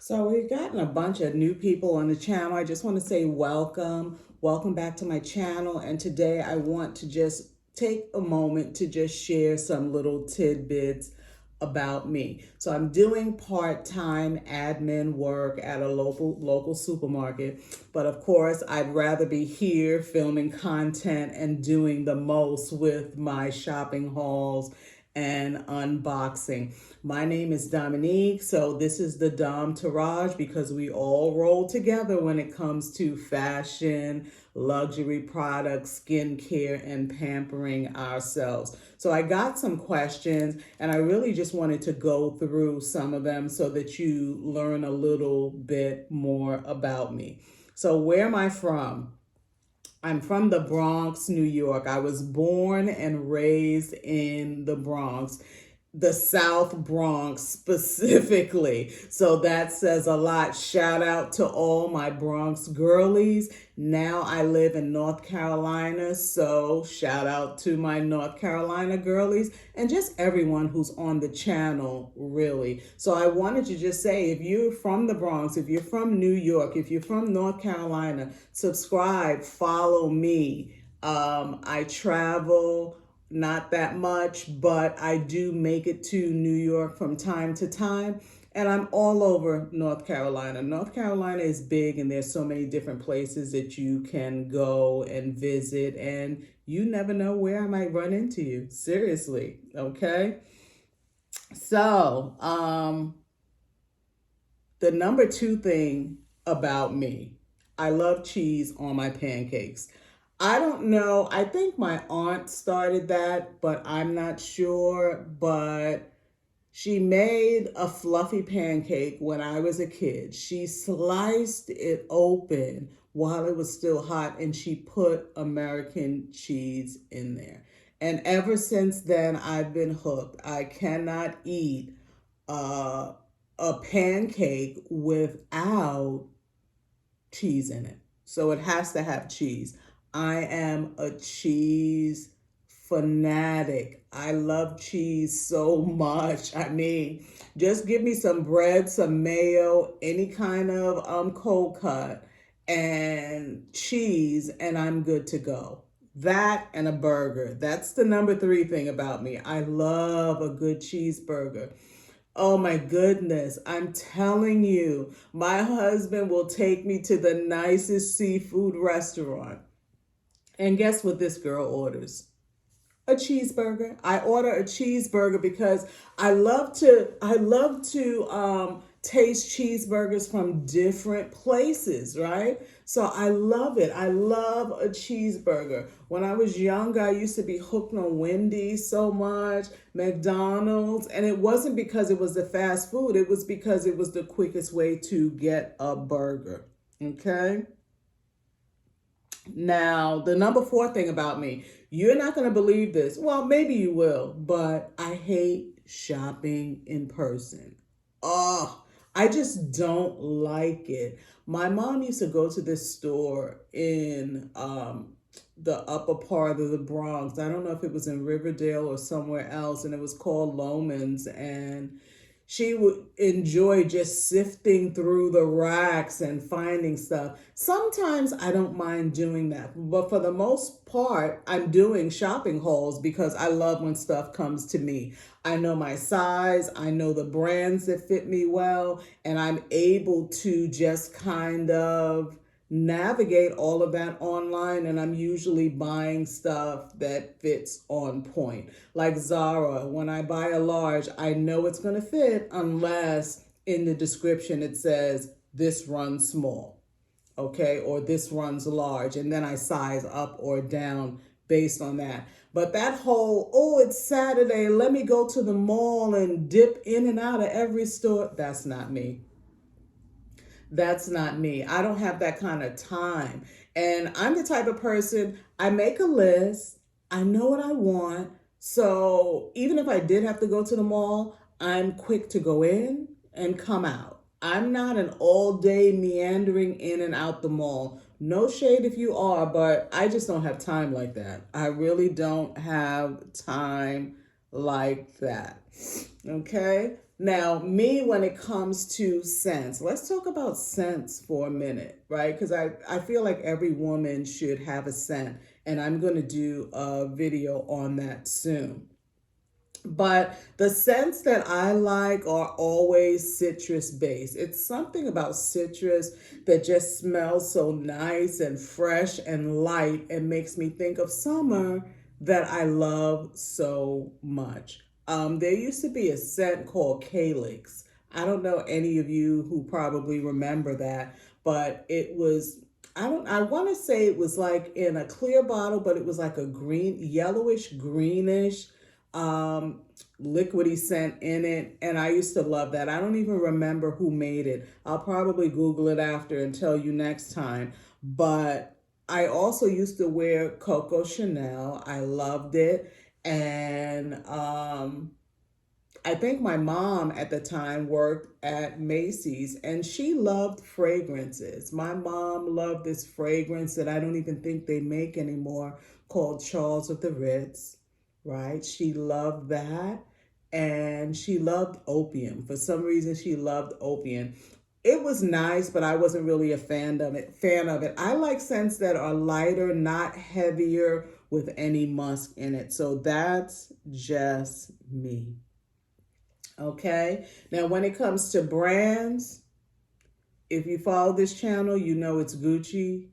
So we've gotten a bunch of new people on the channel. I just want to say welcome. Welcome back to my channel. And today I want to just take a moment to just share some little tidbits about me. So I'm doing part-time admin work at a local supermarket, but of course I'd rather be here filming content and doing the most with my shopping hauls and unboxing. My name is Dominique, so this is the Domtourage because we all roll together when it comes to fashion, luxury products, skincare, and pampering ourselves. So I got some questions and I really just wanted to go through some of them so that you learn a little bit more about me. So where am I from? I'm from the Bronx, New York. I was born and raised in the Bronx, the South Bronx specifically. So that says a lot. Shout out to all my Bronx girlies. Now I live in North Carolina. So shout out to my North Carolina girlies and just everyone who's on the channel, really. So I wanted to just say, if you're from the Bronx, if you're from New York, if you're from North Carolina, subscribe, follow me. I travel not that much, but I do make it to New York from time to time. And I'm all over North Carolina. North Carolina is big and there's so many different places that you can go and visit, and you never know where I might run into you. Seriously, okay? So, the number two thing about me, I love cheese on my pancakes. I don't know. I think my aunt started that, but I'm not sure. But she made a fluffy pancake when I was a kid. She sliced it open while it was still hot and she put American cheese in there. And ever since then, I've been hooked. I cannot eat uh, a pancake without cheese in it. So it has to have cheese. I am a cheese fanatic. I love cheese so much. I mean, just give me some bread, some mayo, any kind of cold cut, and cheese, and I'm good to go. That and a burger. That's the number three thing about me. I love a good cheeseburger. Oh my goodness. I'm telling you, my husband will take me to the nicest seafood restaurant. And guess what this girl orders? A cheeseburger. I order a cheeseburger because I love to taste cheeseburgers from different places, right? So I love it. I love a cheeseburger. When I was younger, I used to be hooked on Wendy's so much, McDonald's, and it wasn't because it was the fast food. It was because it was the quickest way to get a burger. Okay? Now, the number four thing about me, you're not going to believe this. Well, maybe you will, but I hate shopping in person. Oh, I just don't like it. My mom used to go to this store in the upper part of the Bronx. I don't know if it was in Riverdale or somewhere else, and it was called Loman's, and she would enjoy just sifting through the racks and finding stuff. Sometimes I don't mind doing that, but for the most part, I'm doing shopping hauls because I love when stuff comes to me. I know my size, I know the brands that fit me well, and I'm able to just kind of navigate all of that online, and I'm usually buying stuff that fits on point. Like Zara, when I buy a large, I know it's going to fit unless in the description it says this runs small, okay, or this runs large, and then I size up or down based on that. But that whole, oh, it's Saturday, let me go to the mall and dip in and out of every store, that's not me. That's not me. I don't have that kind of time. And I'm the type of person, I make a list, I know what I want. So even if I did have to go to the mall, I'm quick to go in and come out. I'm not an all day meandering in and out the mall. No shade if you are, but I just don't have time like that. I really don't have time like that. Okay? Now, me, when it comes to scents, let's talk about scents for a minute, right? Because I feel like every woman should have a scent, and I'm going to do a video on that soon. But the scents that I like are always citrus based. It's something about citrus that just smells so nice and fresh and light and makes me think of summer that I love so much. There used to be a scent called Calyx. I don't know any of you who probably remember that, but it was, I want to say it was like in a clear bottle, but it was like a green, yellowish, greenish um liquidy scent in it, and I used to love that. I don't even remember who made it. I'll probably Google it after and tell you next time. But I also used to wear Coco Chanel. I loved it. And I think my mom at the time worked at Macy's and she loved fragrances. My mom loved this fragrance that I don't even think they make anymore called Charles of the Ritz, right? She loved that. And she loved opium. For some reason, she loved opium. It was nice, but I wasn't really a fan of it. I like scents that are lighter, not heavier with any musk in it. So that's just me. Okay. Now, when it comes to brands, if you follow this channel, you know it's Gucci,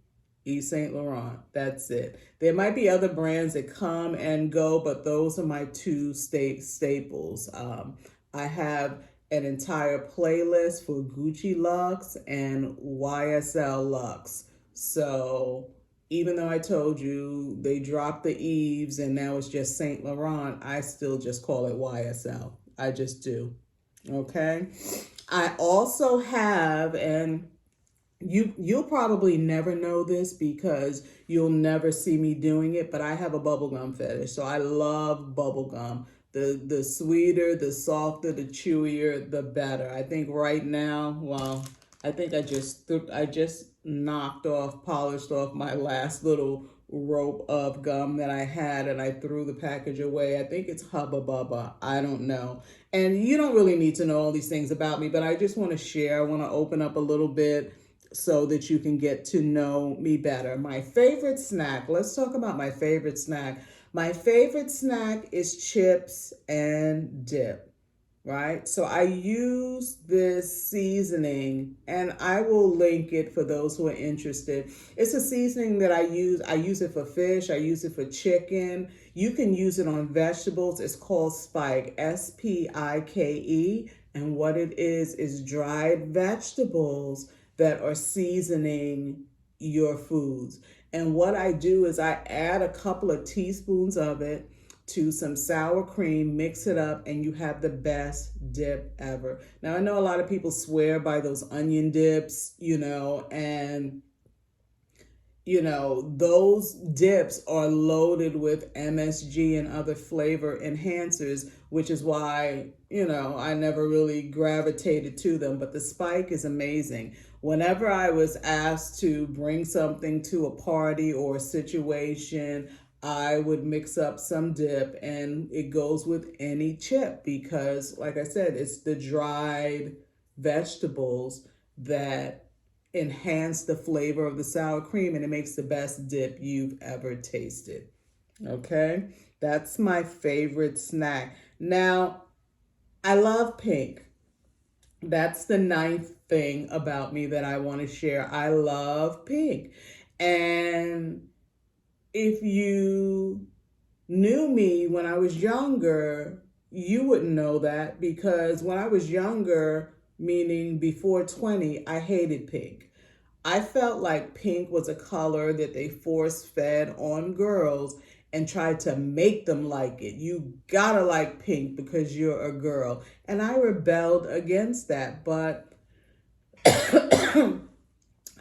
Yves Saint Laurent. That's it. There might be other brands that come and go, but those are my two staples. I have an entire playlist for Gucci Luxe and YSL Luxe. So even though I told you they dropped the Yves and now it's just Saint Laurent, I still just call it YSL. I just do. Okay. I also have, and you'll probably never know this because you'll never see me doing it, but I have a bubblegum fetish. So I love bubblegum. The sweeter, the softer, the chewier, the better. I think right now, well, I think I just polished off my last little rope of gum that I had and I threw the package away. I think it's Hubba Bubba. I don't know. And you don't really need to know all these things about me, but I just want to share. I want to open up a little bit so that you can get to know me better. My favorite snack, let's talk about my favorite snack. My favorite snack is chips and dip, right? So I use this seasoning and I will link it for those who are interested. It's a seasoning that I use. I use it for fish. I use it for chicken. You can use it on vegetables. It's called Spike, Spike. And what it is dried vegetables that are seasoning your foods. And what I do is I add a couple of teaspoons of it to some sour cream, mix it up, and you have the best dip ever. Now, I know a lot of people swear by those onion dips, and those dips are loaded with MSG and other flavor enhancers, which is why, I never really gravitated to them. But the Spike is amazing. Whenever I was asked to bring something to a party or a situation, I would mix up some dip and it goes with any chip because, like I said, it's the dried vegetables that enhance the flavor of the sour cream and it makes the best dip you've ever tasted. Okay, that's my favorite snack. Now, I love pink. That's the ninth thing about me that I want to share. I love pink. And if you knew me when I was younger, you wouldn't know that because when I was younger, meaning before 20, I hated pink. I felt like pink was a color that they force fed on girls and tried to make them like it. You gotta like pink because you're a girl. And I rebelled against that, but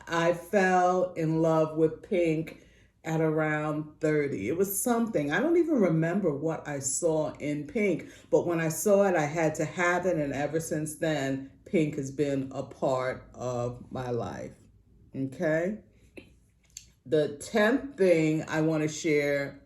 I fell in love with pink at around 30. It was something. I don't even remember what I saw in pink, but when I saw it, I had to have it. And ever since then, pink has been a part of my life. Okay. The 10th thing I want to share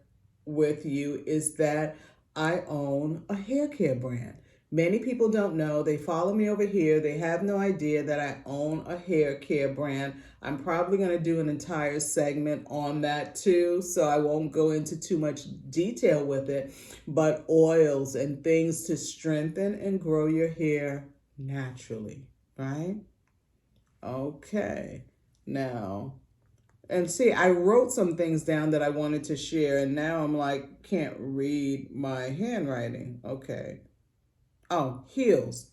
with you is that I own a hair care brand. Many people don't know. They follow me over here. They have no idea that I own a hair care brand. I'm probably going to do an entire segment on that too, so I won't go into too much detail with it. But oils and things to strengthen and grow your hair naturally, right? Okay. Now, and see, I wrote some things down that I wanted to share, and now I'm like, can't read my handwriting. Okay. Oh, heels.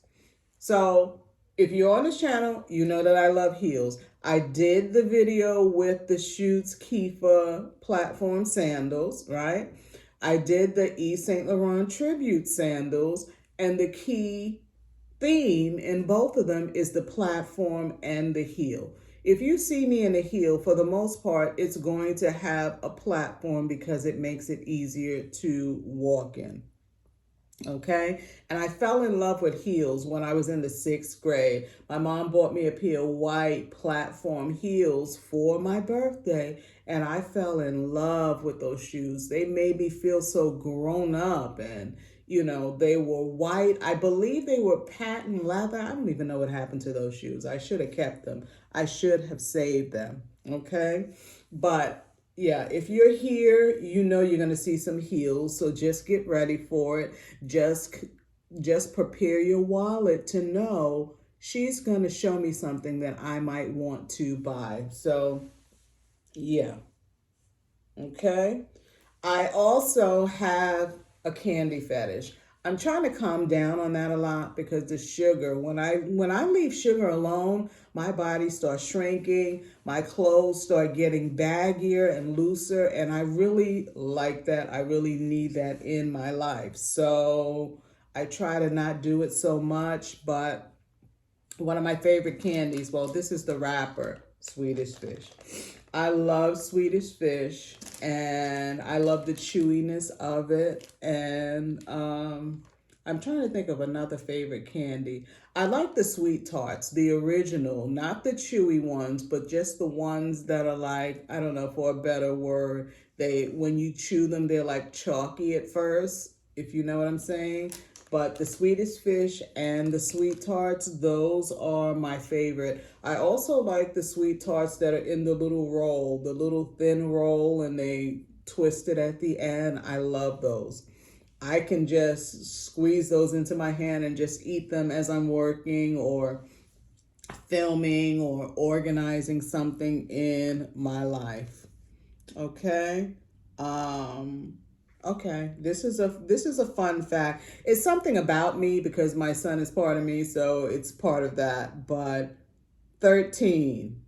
So if you're on this channel, you know that I love heels. I did the video with the Schutz Kifa platform sandals, right? I did the Yves Saint Laurent tribute sandals, and the key theme in both of them is the platform and the heel. If you see me in a heel, for the most part, it's going to have a platform because it makes it easier to walk in. Okay. And I fell in love with heels when I was in the 6th grade. My mom bought me a pair of white platform heels for my birthday. And I fell in love with those shoes. They made me feel so grown up. And, they were white. I believe they were patent leather. I don't even know what happened to those shoes. I should have kept them. I should have saved them. Okay. But yeah, if you're here, you're going to see some heels, so just get ready for it. Just prepare your wallet to know she's going to show me something that I might want to buy. So, yeah. Okay. I also have a candy fetish. I'm trying to calm down on that a lot because the sugar, when I leave sugar alone, my body starts shrinking, my clothes start getting baggier and looser, and I really like that. I really need that in my life. So I try to not do it so much, but one of my favorite candies, well, this is the wrapper, Swedish Fish. I love Swedish Fish, and I love the chewiness of it. And I'm trying to think of another favorite candy. I like the sweet tarts, the original, not the chewy ones, but just the ones that are like, I don't know, for a better word, when you chew them, they're like chalky at first, if you know what I'm saying. But the Swedish Fish and the sweet tarts, those are my favorite. I also like the sweet tarts that are in the little roll, the little thin roll, and they twist it at the end. I love those. I can just squeeze those into my hand and just eat them as I'm working or filming or organizing something in my life. Okay. Okay, this is a fun fact. It's something about me because my son is part of me, so it's part of that. But 13,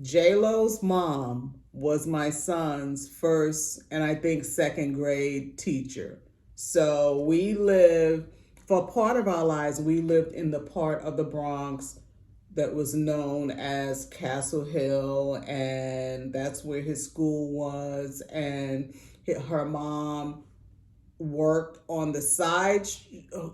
J-Lo's mom was my son's first and I think 2nd grade teacher. So for part of our lives, we lived in the part of the Bronx that was known as Castle Hill, and that's where his school was. And her mom worked on the side,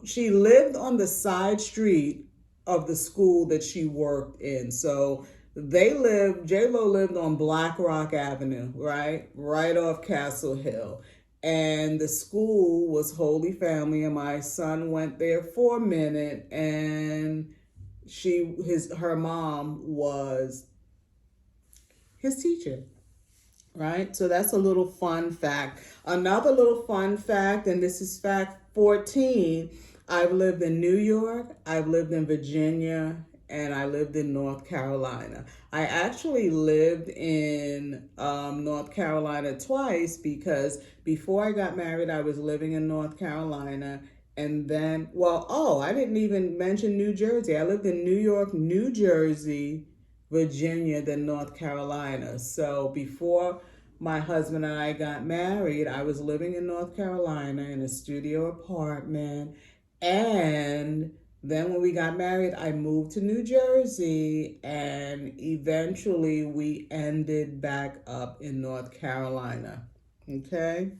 she lived on the side street of the school that she worked in. So J-Lo lived on Black Rock Avenue, right off Castle Hill. And the school was Holy Family, and my son went there for a minute, and her mom was his teacher. Right? So that's a little fun fact. Another little fun fact, and this is fact 14, I've lived in New York, I've lived in Virginia, and I lived in North Carolina. I actually lived in North Carolina twice because before I got married, I was living in North Carolina. And then, I didn't even mention New Jersey. I lived in New York, New Jersey, Virginia, then North Carolina. So before my husband and I got married, I was living in North Carolina in a studio apartment. And then when we got married, I moved to New Jersey, and eventually we ended back up in North Carolina. Okay?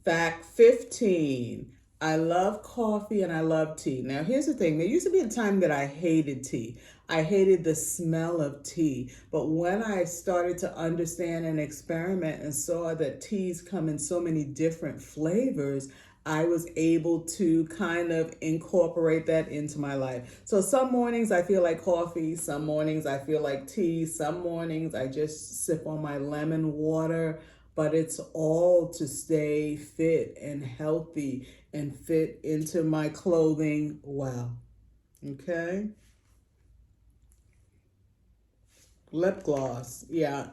Fact 15. I love coffee and I love tea. Now, here's the thing. There used to be a time that I hated tea. I hated the smell of tea. But when I started to understand and experiment and saw that teas come in so many different flavors, I was able to kind of incorporate that into my life. So some mornings I feel like coffee, some mornings I feel like tea, some mornings I just sip on my lemon water, but it's all to stay fit and healthy and fit into my clothing well. Okay? Lip gloss. Yeah.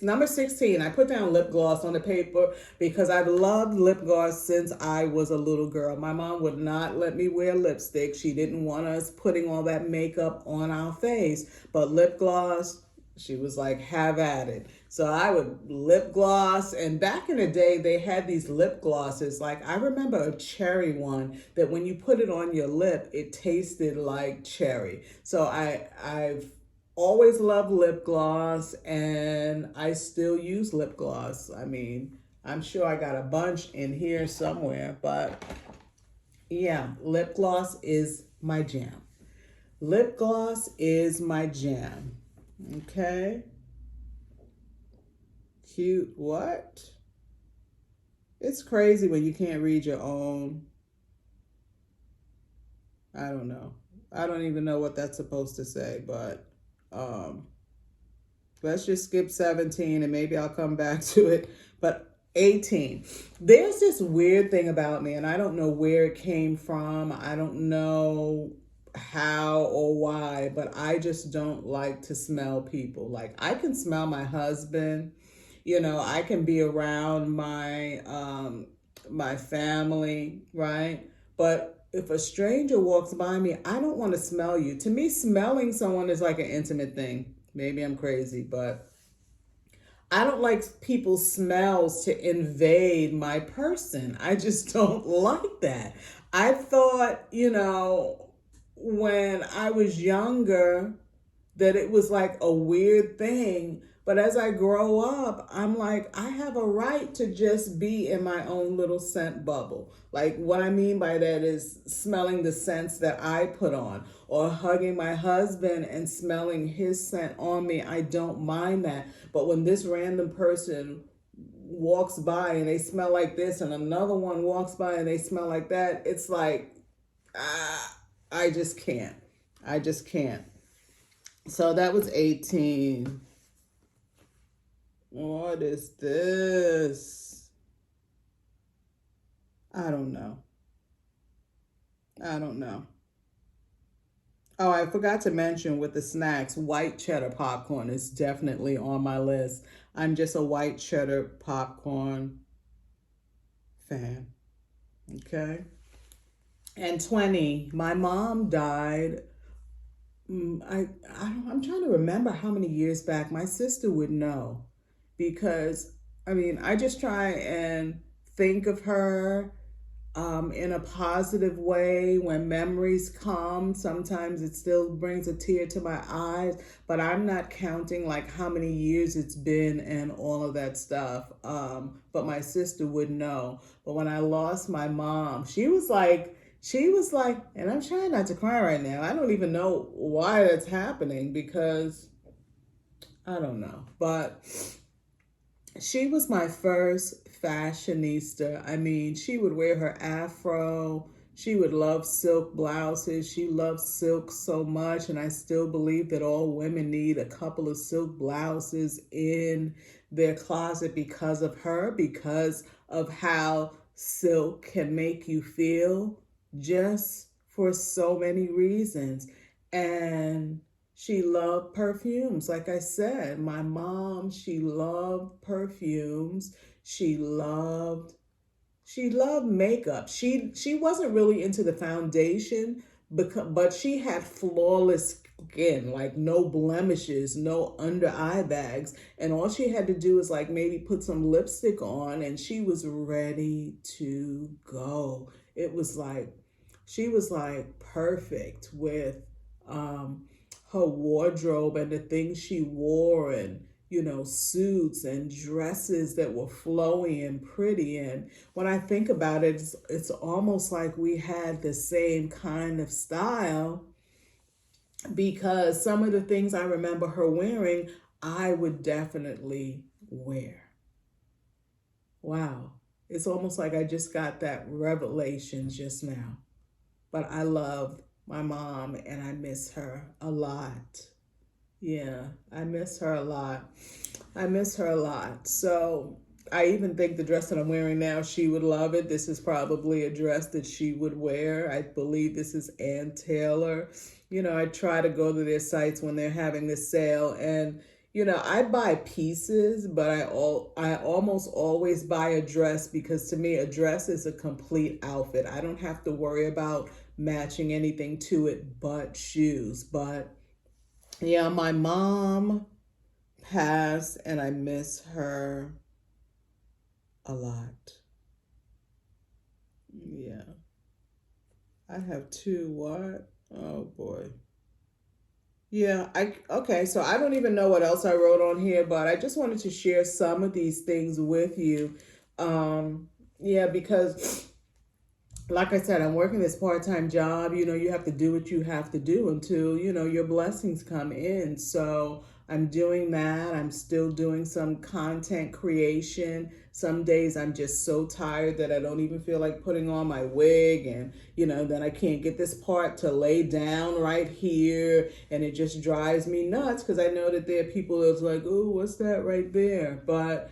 Number 16. I put down lip gloss on the paper because I've loved lip gloss since I was a little girl. My mom would not let me wear lipstick. She didn't want us putting all that makeup on our face. But lip gloss, she was like, have at it. So I would lip gloss. And back in the day, they had these lip glosses. Like I remember a cherry one that when you put it on your lip, it tasted like cherry. So I've always loved lip gloss and I still use lip gloss. I mean, I'm sure I got a bunch in here somewhere, but yeah, lip gloss is my jam. Lip gloss is my jam. Okay. Cute. What? It's crazy when you can't read your own. I don't know. I don't even know what that's supposed to say, but um let's just skip 17 and maybe I'll come back to it. But 18. There's this weird thing about me, and I don't know where it came from. I don't know how or why, but I just don't like to smell people. Like I can smell my husband, I can be around my family, right? But if a stranger walks by me, I don't want to smell you. To me, smelling someone is like an intimate thing. Maybe I'm crazy, but I don't like people's smells to invade my person. I just don't like that. I thought, when I was younger, that it was like a weird thing. But as I grow up, I'm like, I have a right to just be in my own little scent bubble. Like, what I mean by that is smelling the scents that I put on or hugging my husband and smelling his scent on me. I don't mind that. But when this random person walks by and they smell like this and another one walks by and they smell like that, it's like, I just can't. I just can't. So that was 18. What is this? I don't know. I don't know. Oh, I forgot to mention with the snacks, white cheddar popcorn is definitely on my list. I'm just a white cheddar popcorn fan. Okay. And 20, my mom died. I'm trying to remember how many years back. My sister would know because, I mean, I just try and think of her in a positive way. When memories come, sometimes it still brings a tear to my eyes, but I'm not counting like how many years it's been and all of that stuff. But my sister would know. But when I lost my mom, she was like, and I'm trying not to cry right now. I don't even know why that's happening because I don't know. But she was my first fashionista. I mean, she would wear her afro. She would love silk blouses. She loved silk so much. And I still believe that all women need a couple of silk blouses in their closet because of her, because of how silk can make you feel just for so many reasons. And she loved perfumes. Like I said, my mom, she loved perfumes. She loved she loved makeup. She wasn't really into the foundation, but she had flawless skin, like no blemishes, no under eye bags, and all she had to do was like maybe put some lipstick on, and she was ready to go. It was like she was like perfect with um, her wardrobe and the things she wore, and suits and dresses that were flowy and pretty. And when I think about it, it's almost like we had the same kind of style because some of the things I remember her wearing, I would definitely wear. Wow. It's almost like I just got that revelation just now. But I love my mom and I miss her a lot. Yeah, I miss her a lot. I miss her a lot. So I even think the dress that I'm wearing now, she would love it. This is probably a dress that she would wear. I believe this is Ann Taylor. I try to go to their sites when they're having this sale, and I buy pieces, but I almost always buy a dress because to me a dress is a complete outfit. I don't have to worry about matching anything to it but shoes. But yeah, my mom passed and I miss her a lot. Yeah. I have two what? Oh boy. Yeah, okay, so I don't even know what else I wrote on here, but I just wanted to share some of these things with you. Yeah, because like I said, I'm working this part-time job. You have to do what you have to do until, your blessings come in. So I'm doing that. I'm still doing some content creation. Some days I'm just so tired that I don't even feel like putting on my wig, and, then I can't get this part to lay down right here. And it just drives me nuts because I know that there are people that's like, oh, what's that right there? But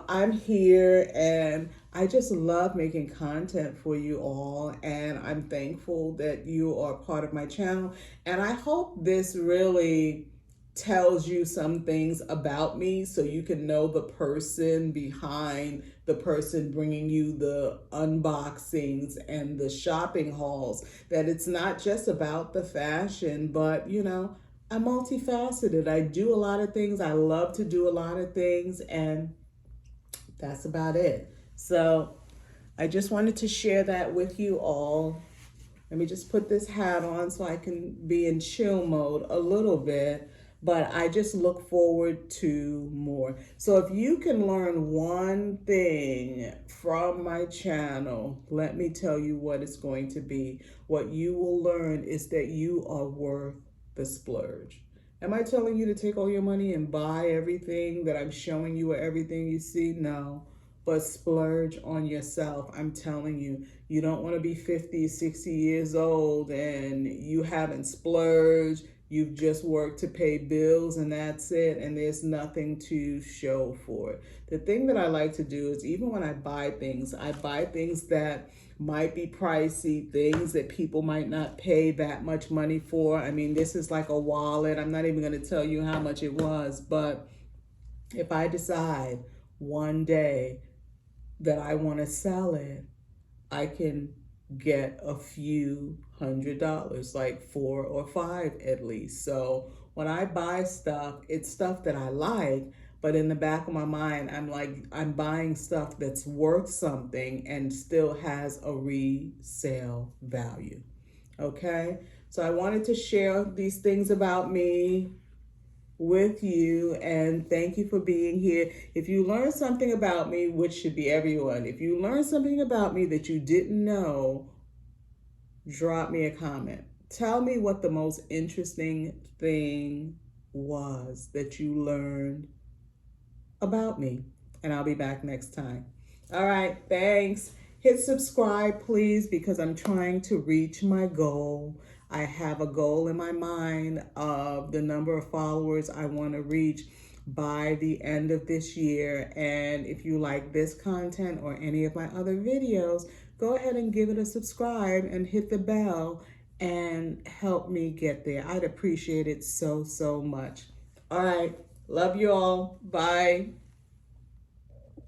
I'm here and I just love making content for you all. And I'm thankful that you are part of my channel. And I hope this really tells you some things about me so you can know the person behind the person bringing you the unboxings and the shopping hauls. That it's not just about the fashion, but I'm multifaceted. I do a lot of things. I love to do a lot of things, and that's about it. So I just wanted to share that with you all. Let me just put this hat on so I can be in chill mode a little bit. But I just look forward to more. So if you can learn one thing from my channel, let me tell you what it's going to be. What you will learn is that you are worth the splurge. Am I telling you to take all your money and buy everything that I'm showing you or everything you see? No. But splurge on yourself. I'm telling you, you don't want to be 50, 60 years old and you haven't splurged. You've just worked to pay bills and that's it. And there's nothing to show for it. The thing that I like to do is even when I buy things that might be pricey, things that people might not pay that much money for. I mean, this is like a wallet. I'm not even going to tell you how much it was. But if I decide one day that I want to sell it, I can get a few $100s, like 4 or 5 at least. So when I buy stuff, it's stuff that I like, but in the back of my mind, I'm like, I'm buying stuff that's worth something and still has a resale value. Okay? So I wanted to share these things about me with you, and thank you for being here. If you learned something about me, which should be everyone, if you learned something about me that you didn't know, drop me a comment. Tell me what the most interesting thing was that you learned about me, and I'll be back next time. All right, thanks. Hit subscribe, please, because I'm trying to reach my goal. I have a goal in my mind of the number of followers I want to reach by the end of this year. And if you like this content or any of my other videos, go ahead and give it a subscribe and hit the bell and help me get there. I'd appreciate it so, so much. All right. Love you all. Bye.